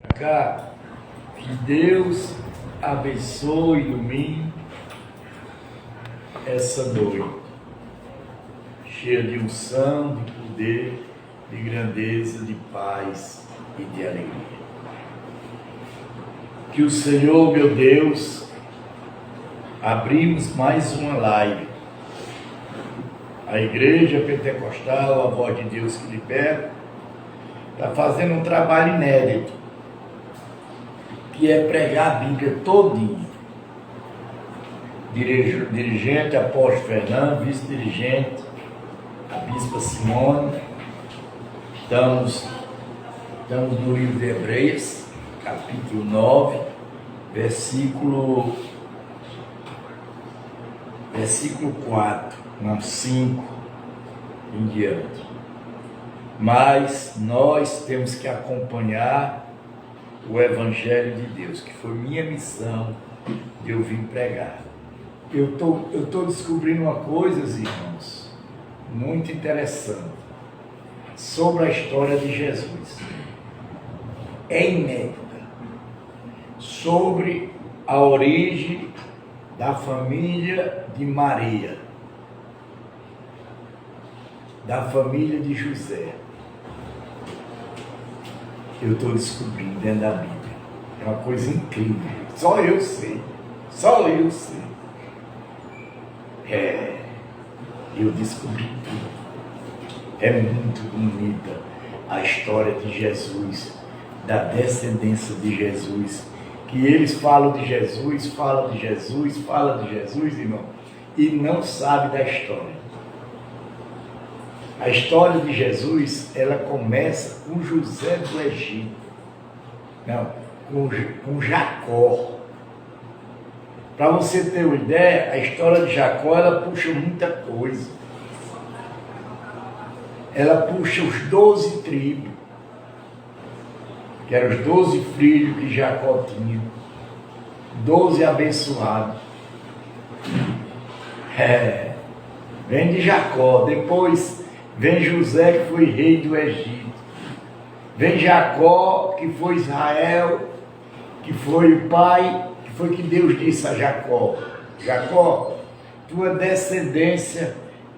Cá, que Deus abençoe e ilumine essa noite, cheia de unção, de poder, de grandeza, de paz e de alegria. Que o Senhor, meu Deus, abrimos mais uma live. A Igreja Pentecostal, a Voz de Deus que Liberta, está fazendo um trabalho inédito, que é pregar a Bíblia todinha. Dirigente, apóstolo Fernando, vice-dirigente, a bispa Simone. Estamos no livro de Hebreus, capítulo 9, versículo 4, não, 5 em diante. Mas nós temos que acompanhar o Evangelho de Deus, que foi minha missão de eu vir pregar. Eu tô descobrindo uma coisa, irmãos, muito interessante, sobre a história de Jesus. É inédita. Sobre a origem da família de Maria, da família de José. Eu estou descobrindo dentro da Bíblia. É uma coisa incrível. Só eu sei. Eu descobri tudo. É muito bonita a história de Jesus, da descendência de Jesus. Que eles falam de Jesus, irmão, e não sabem da história. A história de Jesus, ela começa com José do Egito. Não, com Jacó. Para você ter uma ideia, a história de Jacó, ela puxa muita coisa. Ela puxa os 12 tribos, que eram os 12 filhos que Jacó tinha. 12 abençoados. Vem de Jacó, depois vem José, que foi rei do Egito. Vem Jacó, que foi Israel, que foi o pai, que foi que Deus disse a Jacó: Jacó, tua descendência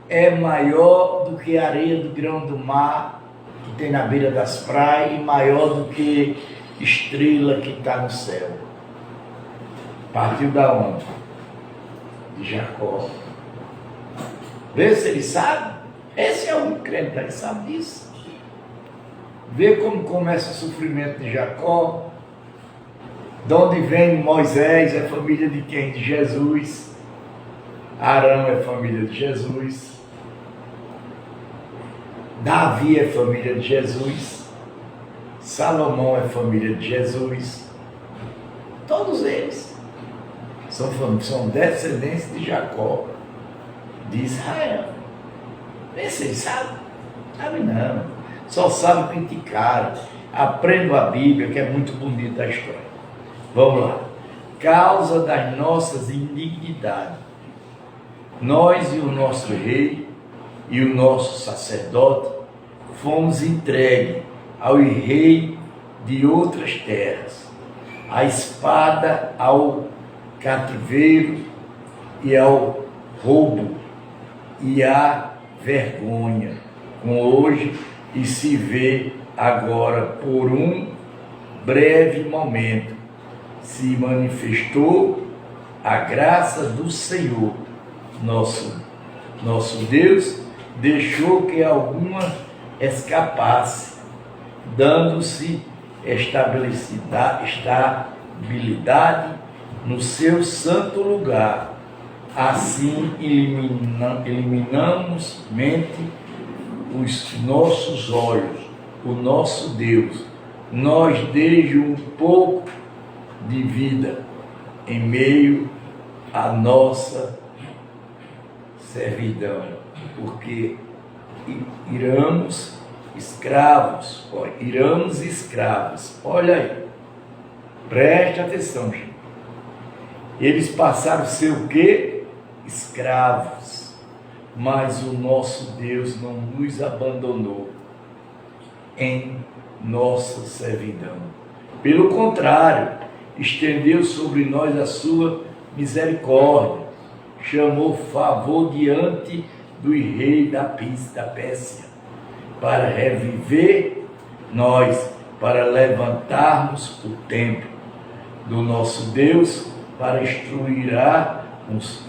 é maior do que a areia do grão do mar, que tem na beira das praias, e maior do que estrela que está no céu. Partiu da onde? De Jacó. Vê se ele sabe. Esse é um crente, ele sabe disso. Vê como começa o sofrimento de Jacó. De onde vem Moisés, é família de quem? De Jesus. Arão é família de Jesus. Davi é família de Jesus. Salomão é família de Jesus. Todos eles são descendentes de Jacó, de Israel. Esse ele sabe? Sabe não. Só sabe criticar. Aprendo a Bíblia, que é muito bonita a história. Vamos lá. Causa das nossas iniquidades, nós e o nosso rei e o nosso sacerdote fomos entregues ao rei de outras terras, à espada, ao cativeiro e ao roubo e à vergonha, com hoje, e se vê agora por um breve momento, se manifestou a graça do Senhor, nosso Deus, deixou que alguma escapasse, dando-se estabilidade no seu santo lugar. Assim eliminamos mente os nossos olhos, o nosso Deus, nós desde um pouco de vida em meio à nossa servidão, porque iramos escravos, olha aí, preste atenção, gente. Eles passaram a ser o quê? Escravos, mas o nosso Deus não nos abandonou em nossa servidão. Pelo contrário, estendeu sobre nós a sua misericórdia, chamou favor diante do rei da Pérsia, para reviver nós, para levantarmos o templo do nosso Deus, para instruirmos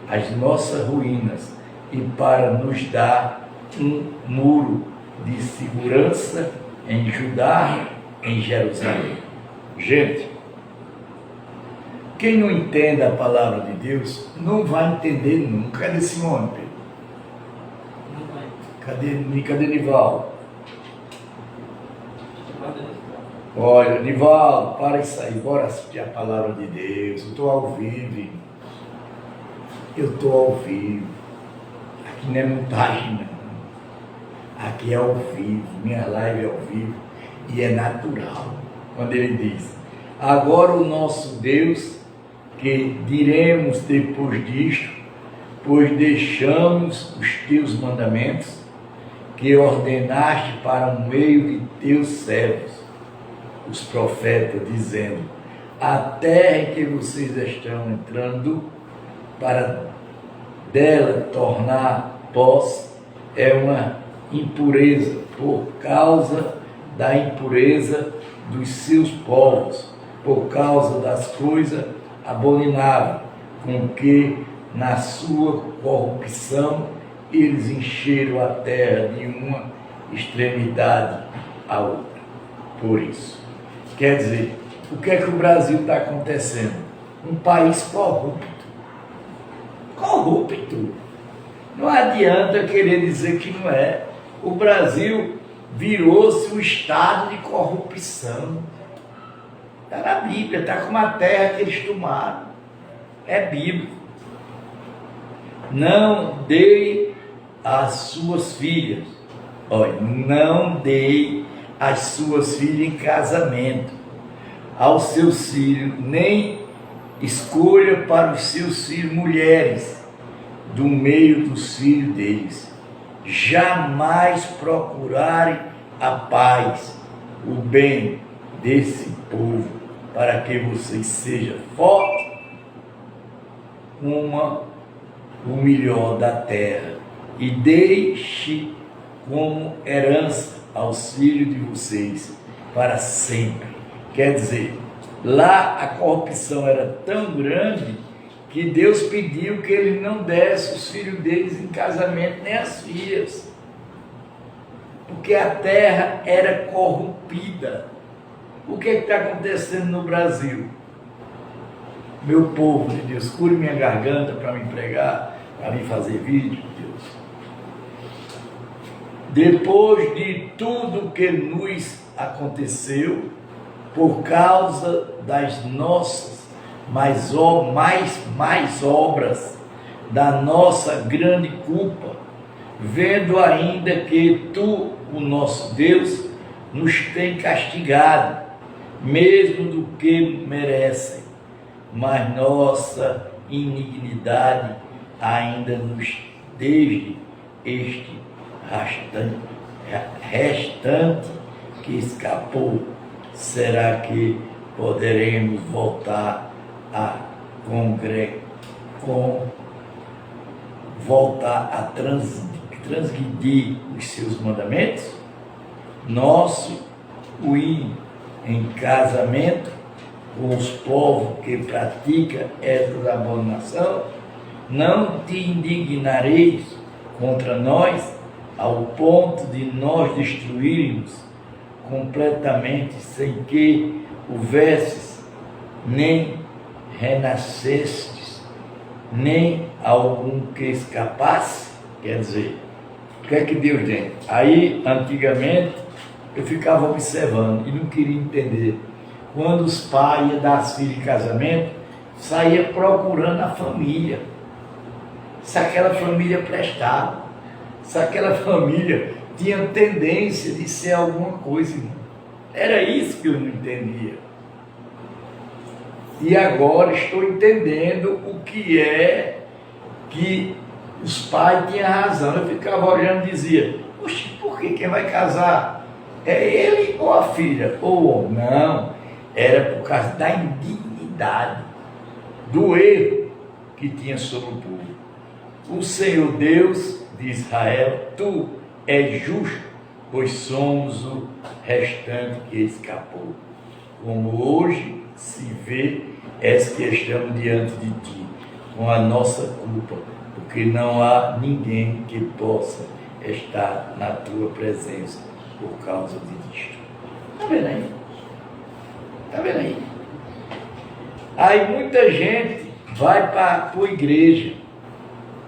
as nossas ruínas e para nos dar um muro de segurança em Judá, em Jerusalém. Gente, quem não entende a palavra de Deus não vai entender nunca. Cadê Simone, Pedro? Cadê Nivaldo? Olha, Nivaldo, para isso aí, bora assistir a palavra de Deus. Eu estou ao vivo. Eu estou ao vivo. Aqui não é montagem, não. Aqui é ao vivo. Minha live é ao vivo. E é natural. Quando ele diz: agora o nosso Deus, que diremos depois disto, pois deixamos os teus mandamentos, que ordenaste para o meio de teus servos, os profetas, dizendo: a terra em que vocês estão entrando, para dela tornar posse, é uma impureza, por causa da impureza dos seus povos, por causa das coisas abomináveis, com que na sua corrupção eles encheram a terra de uma extremidade à outra. Por isso, quer dizer, o que é que o Brasil está acontecendo? Um país corrupto. Corrupto. Não adianta querer dizer que não é. O Brasil virou-se um estado de corrupção. Está na Bíblia, está como a terra que eles tomaram. É bíblico. Não dei as suas filhas. Olha, não dei as suas filhas em casamento aos seus filhos, nem escolha para os seus filhos mulheres do meio dos filhos deles. Jamais procurarem a paz, o bem desse povo, para que vocês sejam fortes, o melhor da terra, e deixe como herança aos filhos de vocês para sempre. Quer dizer, lá a corrupção era tão grande que Deus pediu que ele não desse os filhos deles em casamento, nem as filhas, porque a terra era corrompida. O que está acontecendo no Brasil? Meu povo de Deus, cure minha garganta para me pregar, para me fazer vídeo, Deus. Depois de tudo que nos aconteceu, por causa das nossas mais obras, da nossa grande culpa, vendo ainda que tu, o nosso Deus, nos tem castigado, mesmo do que merecem, mas nossa iniquidade ainda nos desde este restante que escapou. Será que poderemos voltar a transgredir os seus mandamentos? Nosso ir em casamento com os povos que praticam essas abominações? Não te indignareis contra nós ao ponto de nós destruirmos completamente, sem que houvesses nem renascestes, nem algum que escapasse? Quer dizer, o que é que Deus tem? Aí, antigamente, eu ficava observando e não queria entender. Quando os pais iam dar as filhas em casamento, saía procurando a família. Se aquela família prestava, se aquela família tinha tendência de ser alguma coisa, irmão. Era isso que eu não entendia. E agora estou entendendo o que é que os pais tinham razão. Eu ficava olhando e dizia: poxa, por que quem vai casar? É ele ou a filha? Ou não, era por causa da indignidade, do erro que tinha sobre o povo. O Senhor Deus de Israel, tu és justo, pois somos o restante que escapou. Como hoje se vê, és que estamos diante de ti, com a nossa culpa, porque não há ninguém que possa estar na tua presença por causa disto. Está vendo aí? Está vendo aí? Aí muita gente vai para a igreja.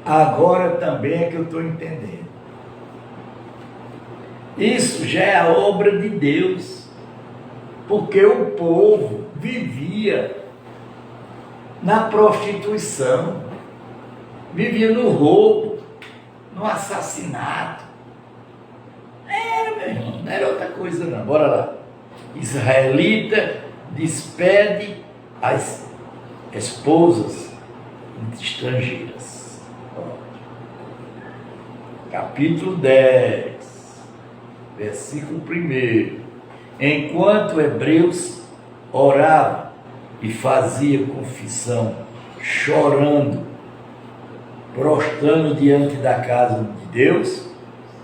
Agora também é que eu estou entendendo. Isso já é a obra de Deus. Porque o povo vivia na prostituição, vivia no roubo, no assassinato. Era, meu irmão, não era outra coisa não. Bora lá. Israelita despede as esposas estrangeiras. Capítulo 10, versículo 1. Enquanto hebreus oravam e faziam confissão, chorando, prostrando diante da casa de Deus,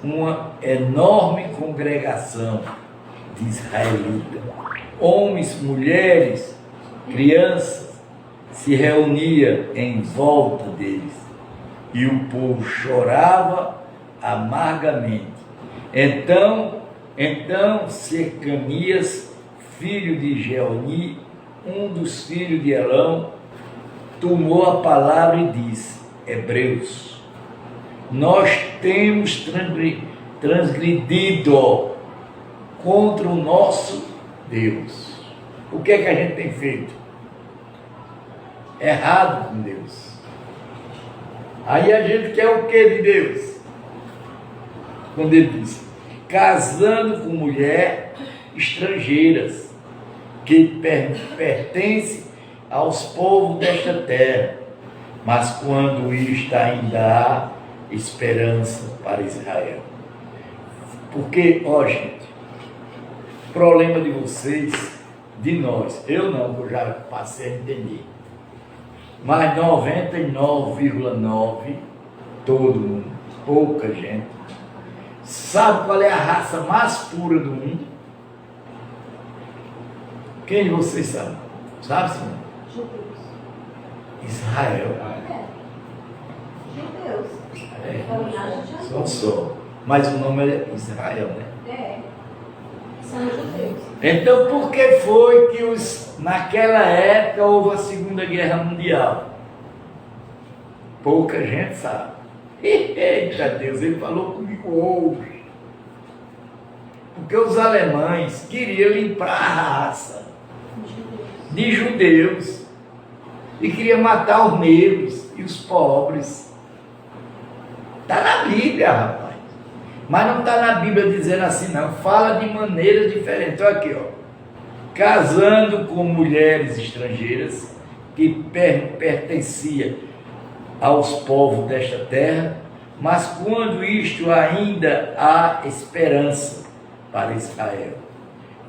uma enorme congregação de israelitas, homens, mulheres, crianças, se reunia em volta deles, e o povo chorava amargamente. Então Secanias, filho de Geoni, um dos filhos de Elão, tomou a palavra e disse: Hebreus, nós temos transgredido contra o nosso Deus. O que é que a gente tem feito? Errado com Deus. Aí a gente quer o que de Deus? Quando ele diz: casando com mulher estrangeiras, que pertencem aos povos desta terra, mas quando isto ainda há esperança para Israel. Porque, ó gente, o problema de vocês, de nós, eu não, eu já passei a entender, mas 99,9%, todo mundo, pouca gente, sabe qual é a raça mais pura do mundo? Quem de vocês sabe? Sabe, senhor? Judeus. Israel. Judeus. Só. Mas o nome é Israel, né? São judeus. Então, por que foi que naquela época houve a Segunda Guerra Mundial? Pouca gente sabe. Eita Deus, ele falou comigo hoje. Porque os alemães queriam limpar a raça de judeus e queriam matar os negros e os pobres. Está na Bíblia, rapaz. Mas não está na Bíblia dizendo assim, não. Fala de maneiras diferentes. Olha aqui, ó. Casando com mulheres estrangeiras que pertenciam aos povos desta terra, mas quando isto ainda há esperança para Israel.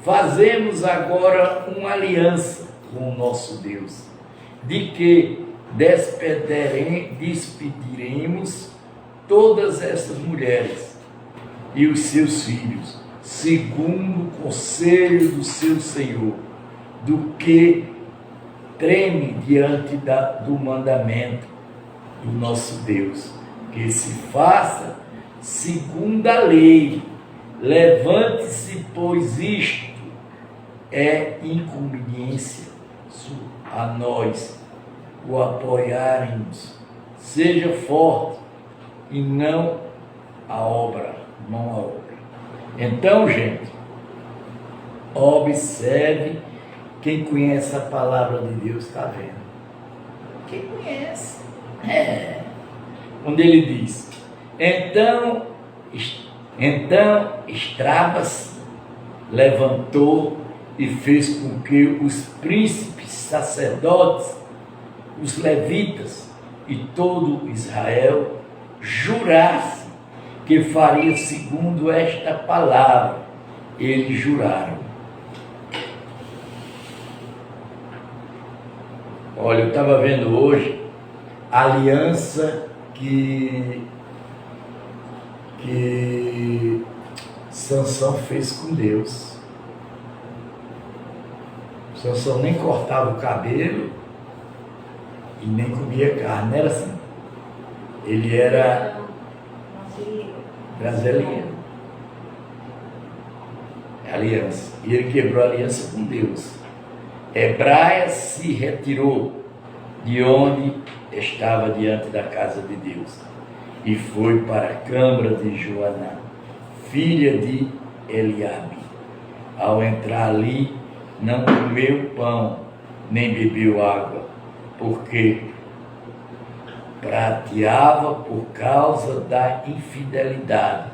Fazemos agora uma aliança com o nosso Deus, de que despediremos todas essas mulheres e os seus filhos, segundo o conselho do seu Senhor, do que treme diante do mandamento do nosso Deus, que se faça segundo a lei. Levante-se, pois isto é inconveniência a nós o apoiarmos. Seja forte e não a obra. Então, gente, observe, quem conhece a palavra de Deus está vendo. Quem conhece? Quando ele diz: então Estrabas levantou e fez com que os príncipes, sacerdotes, os levitas e todo Israel jurassem que faria segundo esta palavra. Eles juraram. Olha, eu estava vendo hoje a aliança que Sansão fez com Deus. Sansão nem cortava o cabelo e nem comia carne, não era assim. Ele era brasileiro. Aliança. E ele quebrou a aliança com Deus. Hebraia se retirou de onde estava diante da casa de Deus e foi para a câmara de Joaná, filha de Eliabe. Ao entrar ali, não comeu pão, nem bebeu água, porque prateava por causa da infidelidade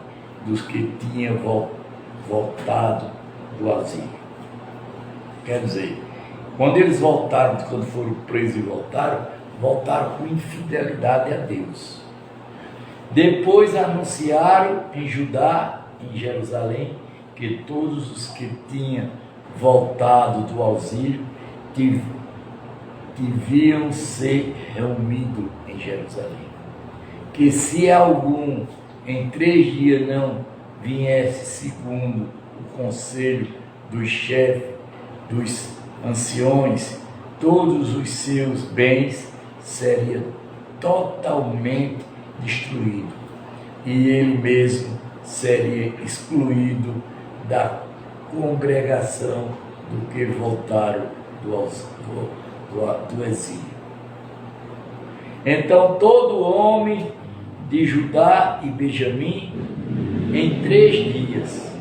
dos que tinham voltado do asilo. Quer dizer, quando eles voltaram, quando foram presos e voltaram com infidelidade a Deus. Depois anunciaram em Judá, em Jerusalém, que todos os que tinham voltado do auxílio deviam ser reunidos em Jerusalém. Que se algum em 3 dias não viesse segundo o conselho dos chefes, dos anciões, todos os seus bens seriam totalmente destruídos e ele mesmo seria excluído da congregação do que voltaram do exílio. Então todo homem de Judá e Benjamim em 3 dias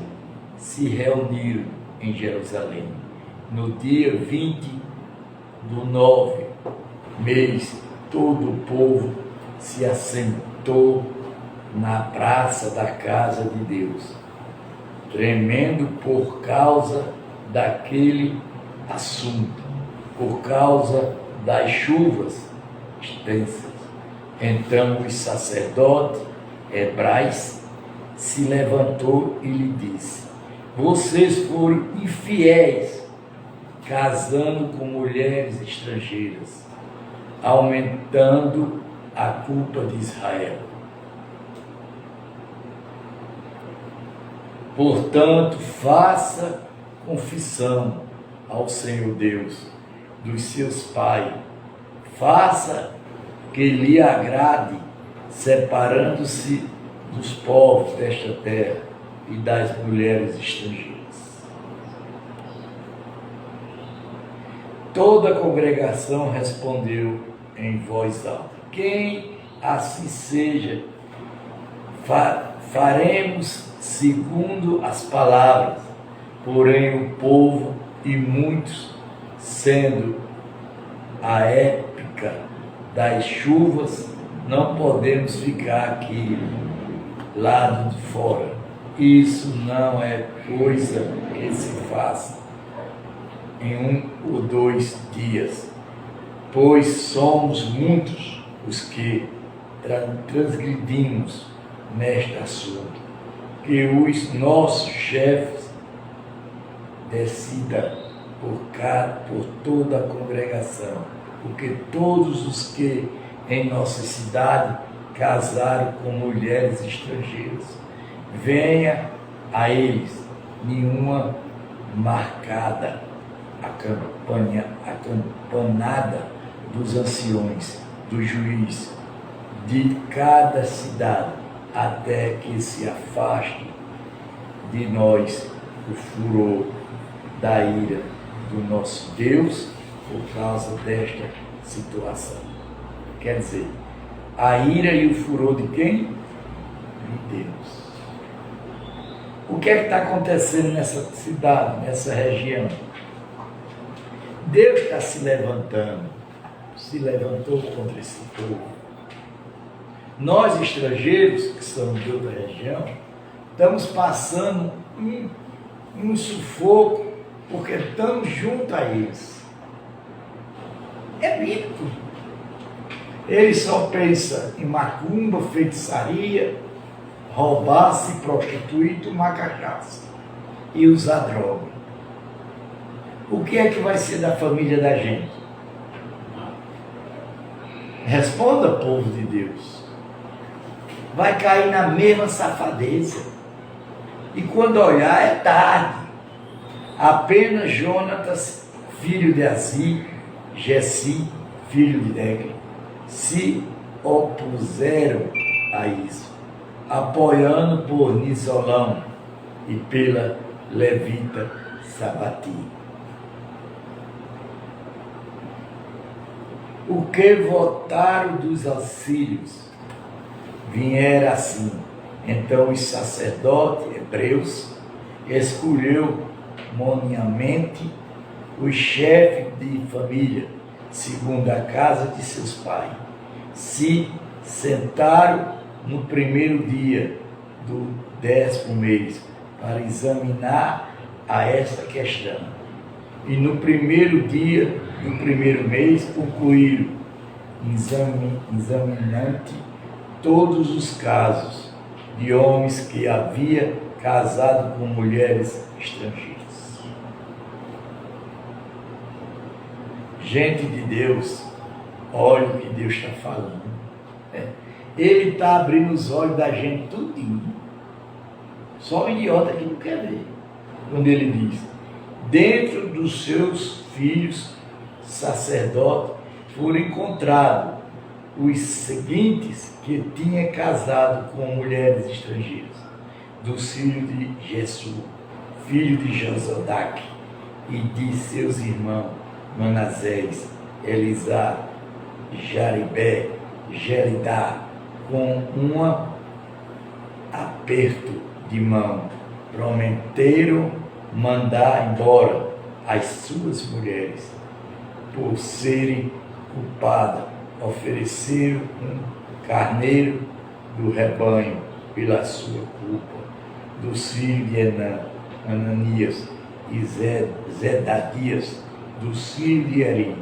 se reuniram em Jerusalém. No dia 20 do 9 mês, todo o povo se assentou na praça da casa de Deus, tremendo por causa daquele assunto, por causa das chuvas extensas. Então os sacerdotes hebrais se levantou e lhe disse: vocês foram infiéis, casando com mulheres estrangeiras, aumentando a culpa de Israel. Portanto, faça confissão ao Senhor Deus dos seus pais, faça que lhe agrade, separando-se dos povos desta terra e das mulheres estrangeiras. Toda a congregação respondeu em voz alta: quem assim seja, faremos segundo as palavras. Porém o povo e muitos, sendo a época das chuvas, não podemos ficar aqui lado de fora. Isso não é coisa que se faça em 1 ou 2 dias, pois somos muitos os que transgredimos neste assunto. Que os nossos chefes decidam por toda a congregação, porque todos os que em nossa cidade casaram com mulheres estrangeiras, venha a eles nenhuma marcada a campanada dos anciões, do juiz de cada cidade, até que se afaste de nós o furor da ira do nosso Deus por causa desta situação. Quer dizer, a ira e o furor de quem? De Deus. O que é que está acontecendo nessa cidade, nessa região? Deus está se levantou contra esse povo. Nós, estrangeiros, que somos de outra região, estamos passando um sufoco, porque estamos junto a eles. É bíblico. Eles só pensam em macumba, feitiçaria, roubar, se prostituir, tomar cachaça e usar droga. O que é que vai ser da família da gente? Responda, povo de Deus. Vai cair na mesma safadeza. E quando olhar, é tarde. Apenas Jonatas, filho de Azi, Gessi, filho de Degre, se opuseram a isso, apoiando por Nisolão e pela levita Sabati. O que votaram dos auxílios viera assim. Então os sacerdotes hebreus escolheu moniamente os chefes de família, segundo a casa de seus pais. Se sentaram no primeiro dia do 10º mês para examinar a esta questão. E no primeiro dia do primeiro mês concluíram, examinando todos os casos de homens que havia casado com mulheres estrangeiras. Gente de Deus, olha o que Deus está falando. Ele está abrindo os olhos da gente tudinho. Só o idiota que não quer ver. Quando ele diz, dentro dos seus filhos sacerdotes foram encontrados os seguintes que tinham casado com mulheres estrangeiras, dos filhos de Jessu, filho de Josodac, e de seus irmãos Manassés, Elisá, Jaribé, Geridá, com um aperto de mão, prometeram mandar embora as suas mulheres por serem culpadas, ofereceram um carneiro do rebanho pela sua culpa, dos filhos de Ananias e Zedadias, dos filhos de Eri,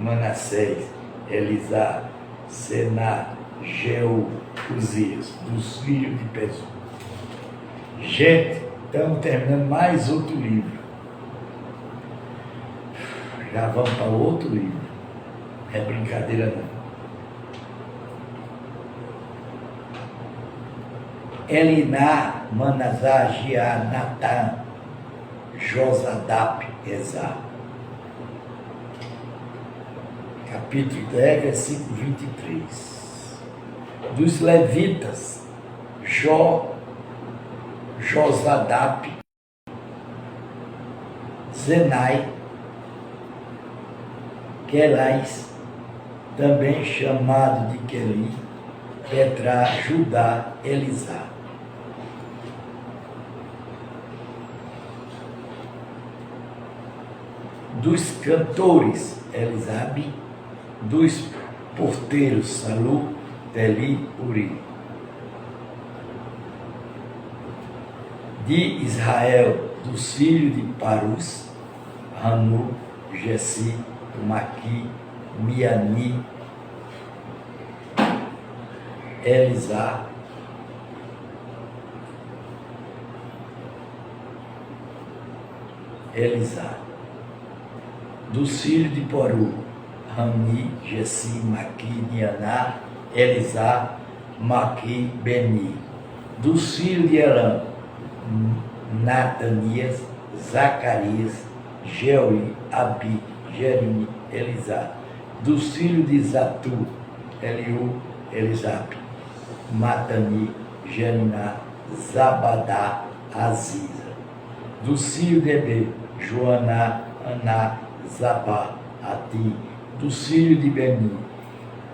Manassés, Elisá, Sená, Jeú, Uzias, dos filhos de Pezu. Gente, estamos terminando mais outro livro. Já vamos para outro livro. Não é brincadeira não. Eliná, Manasá, Giá, Natã, Josadap, Ezá. Capítulo 10, versículo 23. Dos levitas, Josadap, Zenai, Quelais, também chamado de Queli, Petrá, Judá, Elisá. Dos cantores, Elisabe, dos porteiros, Salu, Teli, Uri. De Israel, dos filhos de Parus, Ranu, Gessi, Maqui, Miani, Elisá, dos filhos de Poru, Rami, Gessi, Maqui, Nianá, Elisá, Maqui, Beni, dos filhos de Elã, Natanias, Zacarias, Jeui, Abi, Jerimi, Elisá, dos filhos de Zatu, Eliú, Elisabe, Matani, Jeriná, Zabadá, Aziza, dos filhos de Ebe, Joaná, Aná, Zabá, Ati, dos filhos de Beni,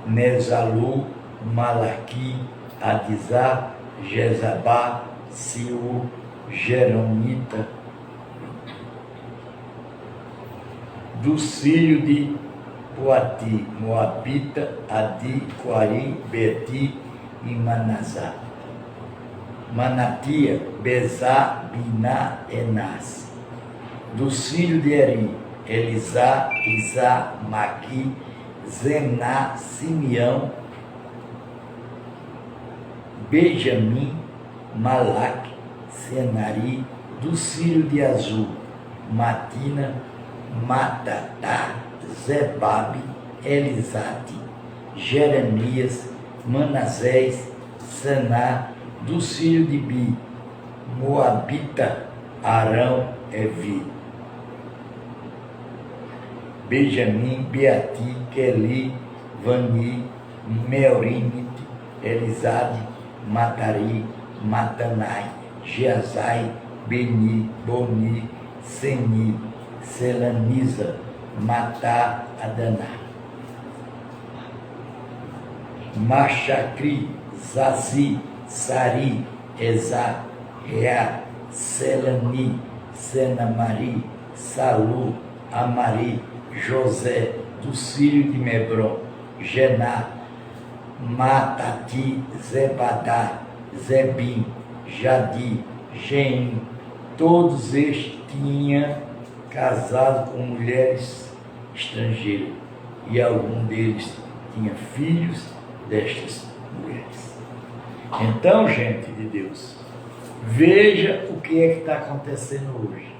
Nezalu, Malaqui, Adizá, Jezabá, Siú, Jeromita, dos filhos de Poati, Moabita, Adi, Quari, Beti e Manasá. Manatia, Bezá, Biná, Enás. Dos filhos de Eri, Elisá, Isá, Maqui, Zená, Simeão, Benjamim, Malaque, Senari. Dos filhos de Azul, Matina, Matatá, Zebabe, Elisate, Jeremias, Manassés, Saná, dos filhos de Bi, Moabita, Arão, Evi, Benjamim, Beati, Queli, Vani, Meorinite, Elisade, Matari, Matanai, Geazai, Beni, Boni, Seni, Selaniza, Matá, Adaná, Machacri, Zazi, Sari, Ezá, Rea, Selani, Senamari, Salu, Amari, José, dos filhos de Mebron, Gená, Matati, Zebadá, Zebim, Jadi, Geim, todos estes tinham casado com mulheres estrangeiras e algum deles tinha filhos destas mulheres. Então, gente de Deus, veja o que é que está acontecendo hoje.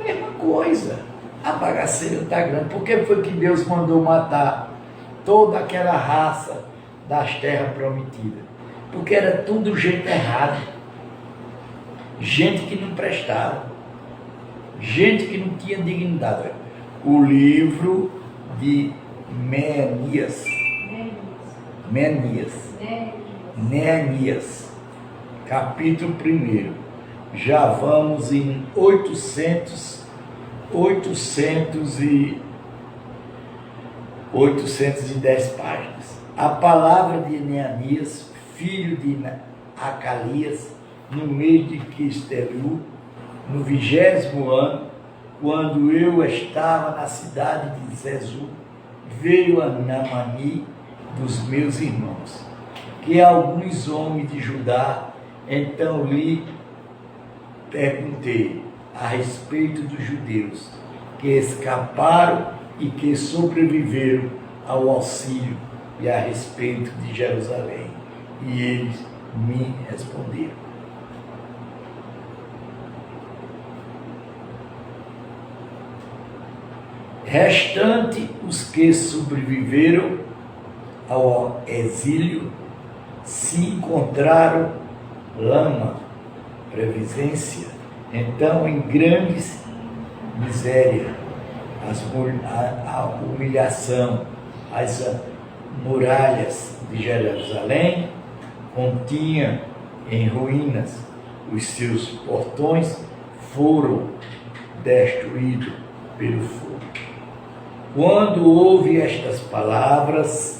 Mesma coisa, a bagaceira está grande. Por que foi que Deus mandou matar toda aquela raça das terras prometidas? Porque era tudo gente errado, gente que não prestava, gente que não tinha dignidade. O livro de Neemias, capítulo 1, já vamos em 810 páginas. A palavra de Neemias, filho de Acalias, no mês de Quistelu, no 20º ano, quando eu estava na cidade de Zezu, veio a Namani dos meus irmãos, que alguns homens de Judá. Então lhe perguntei a respeito dos judeus que escaparam e que sobreviveram ao auxílio e a respeito de Jerusalém. E eles me responderam: restante os que sobreviveram ao exílio se encontraram lama, previdência, então em grandes miséria, a humilhação, as muralhas de Jerusalém continha em ruínas, os seus portões foram destruídos pelo fogo. Quando ouvi estas palavras,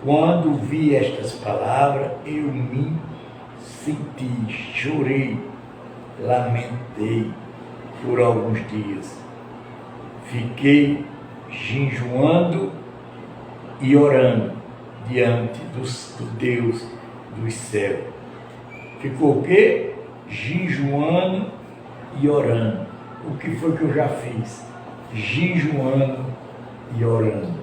quando vi estas palavras, eu me senti, chorei, lamentei por alguns dias. Fiquei jejuando e orando diante do Deus dos céus. Ficou o quê? Jejuando e orando. O que foi que eu já fiz? Jejuando e orando.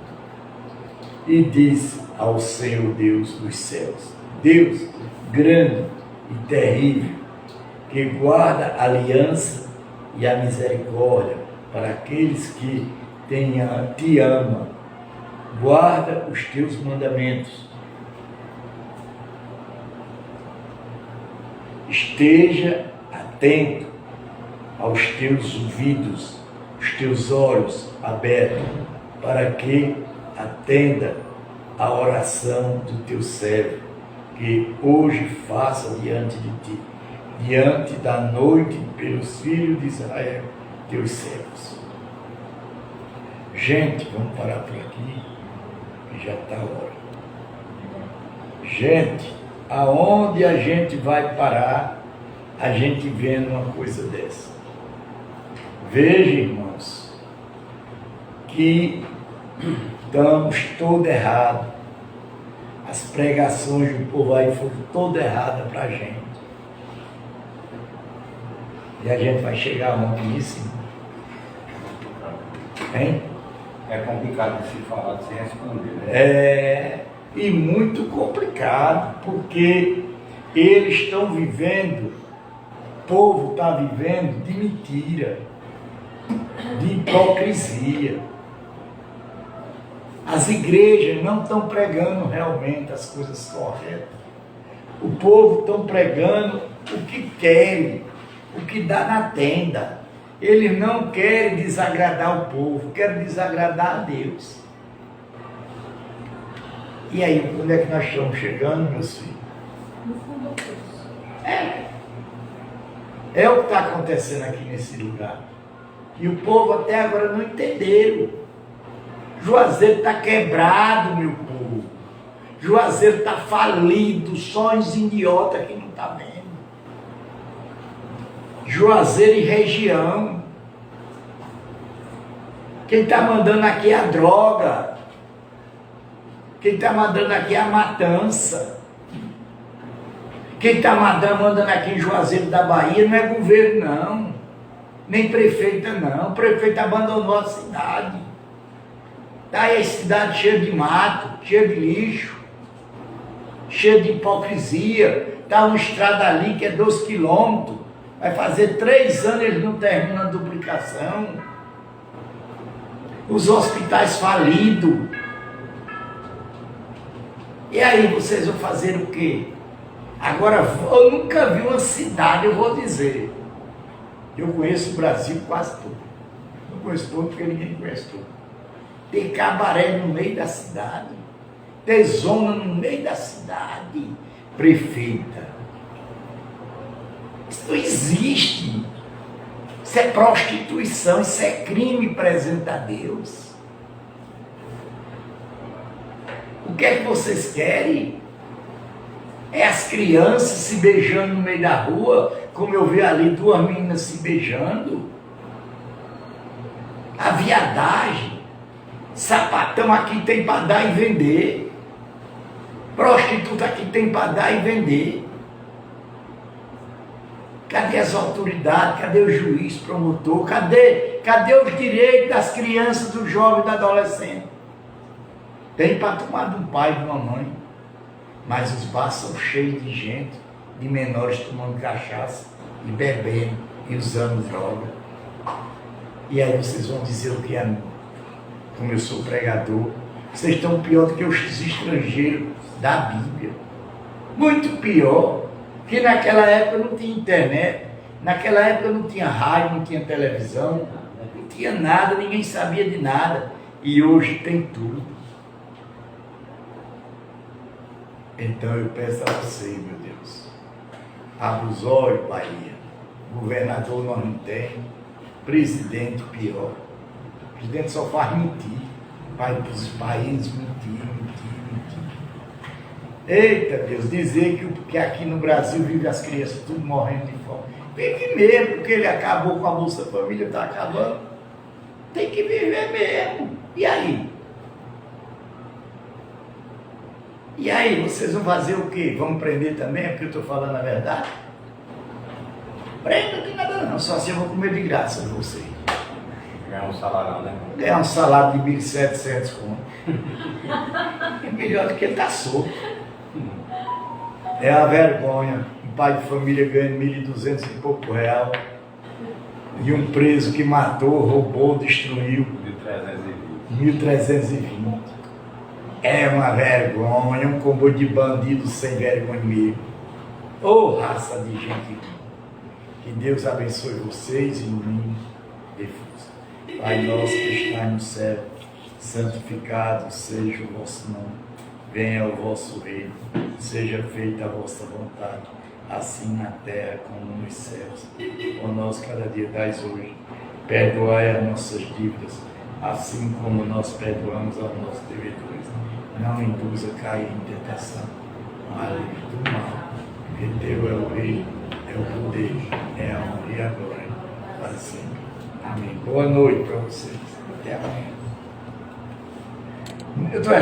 E disse ao Senhor Deus dos céus, Deus grande e terrível, que guarda a aliança e a misericórdia para aqueles que te amam, guarda os teus mandamentos. Esteja atento aos teus ouvidos, os teus olhos abertos, para que atenda a oração do teu servo, que hoje faça diante de ti, diante da noite, pelos filhos de Israel, teus servos. Gente, vamos parar por aqui, que já está a hora. Gente, aonde a gente vai parar, a gente vendo uma coisa dessa? Veja, irmãos, que estamos todo errado. As pregações do povo aí foram todas erradas para a gente. E a gente vai chegar onde nisso? Hein? É complicado de se falar, de se responder, né? E muito complicado, porque eles estão vivendo, o povo está vivendo de mentira, de hipocrisia. As igrejas não estão pregando realmente as coisas corretas. O povo estão pregando o que querem, o que dá na tenda. Eles não querem desagradar o povo, querem desagradar a Deus. E aí, onde é que nós estamos chegando, meus filhos? No fundo do poço. É o que está acontecendo aqui nesse lugar. E o povo até agora não entenderam. Juazeiro está quebrado, meu povo. Juazeiro está falido, só os idiotas que não estão vendo. Juazeiro e região. Quem está mandando aqui é a droga. Quem está mandando aqui é a matança. Quem está mandando aqui em Juazeiro da Bahia não é governo, não. Nem prefeita, não. O prefeito abandonou a cidade. Está aí a cidade cheia de mato, cheia de lixo, cheia de hipocrisia. Está uma estrada ali que é 2 quilômetros. Vai fazer 3 anos eles não terminam a duplicação. Os hospitais falidos. E aí vocês vão fazer o quê? Agora, eu nunca vi uma cidade, eu vou dizer. Eu conheço o Brasil quase todo. Não conheço todo porque ninguém conhece todo. Tem cabaré no meio da cidade. Tem zona no meio da cidade. Prefeita. Isso não existe. Isso é prostituição, isso é crime presente a Deus. O que é que vocês querem? É as crianças se beijando no meio da rua, como eu vi ali 2 meninas se beijando. A viadagem. Sapatão aqui tem para dar e vender. Prostituta aqui tem para dar e vender. Cadê as autoridades? Cadê o juiz, promotor? Cadê os direitos das crianças, dos jovens, do adolescente? Tem para tomar de um pai e de uma mãe. Mas os bares são cheios de gente, de menores tomando cachaça, e bebendo, e usando droga. E aí vocês vão dizer o que é mim? Como eu sou pregador, vocês estão pior do que os estrangeiros da Bíblia. Muito pior, que naquela época não tinha internet, naquela época não tinha rádio, não tinha televisão, não tinha nada, ninguém sabia de nada. E hoje tem tudo. Então eu peço a você, meu Deus, abra os olhos, Bahia. Governador nós não temos, presidente pior. O presidente só faz mentir, vai para os países mentir. Eita Deus, dizer que aqui no Brasil vive as crianças tudo morrendo de fome. Vive mesmo, porque ele acabou com a Bolsa Família, está acabando. Tem que viver mesmo. E aí? E aí, vocês vão fazer o quê? Vão prender também? É porque eu estou falando a verdade? Prenda, não tem nada não, só assim eu vou comer de graça de vocês. Ganhar um salário, né? Ganhar um salário de 1.700 conto. É melhor do que ele estar solto. É a vergonha. Um pai de família ganha 1.200 e pouco real. E um preso que matou, roubou, destruiu. 1.320. É uma vergonha, um comboio de bandidos sem vergonha mesmo. Ô raça de gente. Que Deus abençoe vocês e mim. Pai nosso que está no céu, santificado seja o vosso nome. Venha o vosso reino, seja feita a vossa vontade, assim na terra como nos céus. O nosso cada dia dais hoje. Perdoai as nossas dívidas, assim como nós perdoamos aos nossos devedores. Não induza a cair em tentação, mas livre do mal. Porque teu é o reino, é o poder, é a honra e a glória para sempre. Amém. Boa noite para vocês. Até amanhã.